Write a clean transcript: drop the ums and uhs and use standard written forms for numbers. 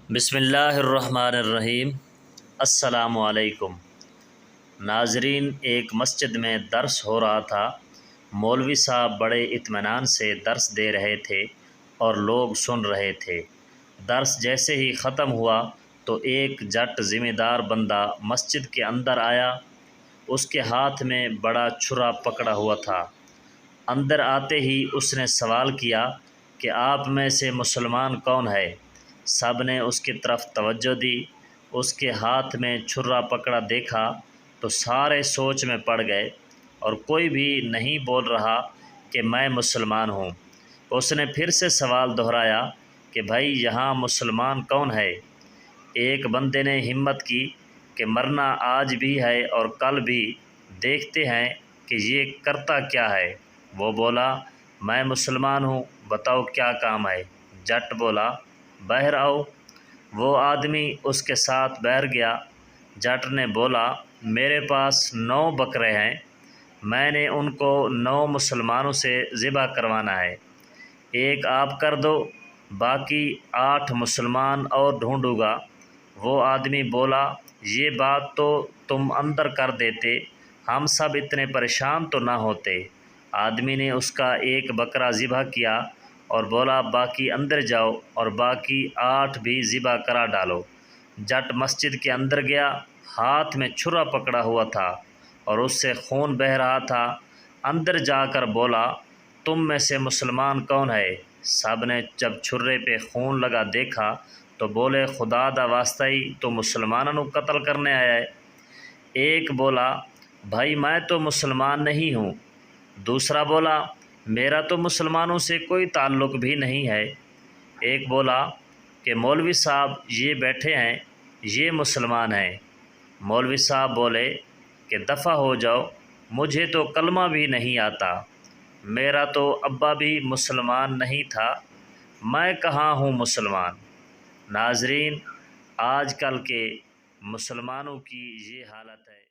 بسم اللہ الرحمن الرحیم۔ السلام علیکم ناظرین، ایک مسجد میں درس ہو رہا تھا۔ مولوی صاحب بڑے اطمینان سے درس دے رہے تھے اور لوگ سن رہے تھے۔ درس جیسے ہی ختم ہوا تو ایک جٹ ذمہ دار بندہ مسجد کے اندر آیا۔ اس کے ہاتھ میں بڑا چھرا پکڑا ہوا تھا۔ اندر آتے ہی اس نے سوال کیا کہ آپ میں سے مسلمان کون ہے؟ سب نے اس کی طرف توجہ دی۔ اس کے ہاتھ میں چھرا پکڑا دیکھا تو سارے سوچ میں پڑ گئے اور کوئی بھی نہیں بول رہا کہ میں مسلمان ہوں۔ اس نے پھر سے سوال دہرایا کہ بھائی یہاں مسلمان کون ہے؟ ایک بندے نے ہمت کی کہ مرنا آج بھی ہے اور کل بھی، دیکھتے ہیں کہ یہ کرتا کیا ہے۔ وہ بولا میں مسلمان ہوں، بتاؤ کیا کام ہے؟ جٹ بولا باہر آؤ۔ وہ آدمی اس کے ساتھ باہر گیا۔ جٹ نے بولا میرے پاس 9 بکرے ہیں، میں نے ان کو 9 مسلمانوں سے ذبح کروانا ہے، ایک آپ کر دو، باقی 8 مسلمان اور ڈھونڈوں گا۔ وہ آدمی بولا یہ بات تو تم اندر کر دیتے، ہم سب اتنے پریشان تو نہ ہوتے۔ آدمی نے اس کا ایک بکرا ذبح کیا اور بولا باقی اندر جاؤ اور باقی 8 بھی ذبح کرا ڈالو۔ جٹ مسجد کے اندر گیا، ہاتھ میں چھرا پکڑا ہوا تھا اور اس سے خون بہہ رہا تھا۔ اندر جا کر بولا تم میں سے مسلمان کون ہے؟ سب نے جب چھرے پہ خون لگا دیکھا تو بولے خدا دا واسطہ ہی تو مسلمانوں کو قتل کرنے آیا ہے۔ ایک بولا بھائی میں تو مسلمان نہیں ہوں۔ دوسرا بولا میرا تو مسلمانوں سے کوئی تعلق بھی نہیں ہے۔ ایک بولا کہ مولوی صاحب یہ بیٹھے ہیں، یہ مسلمان ہیں۔ مولوی صاحب بولے کہ دفع ہو جاؤ، مجھے تو کلمہ بھی نہیں آتا، میرا تو ابا بھی مسلمان نہیں تھا، میں کہاں ہوں مسلمان۔ ناظرین، آج کل کے مسلمانوں کی یہ حالت ہے۔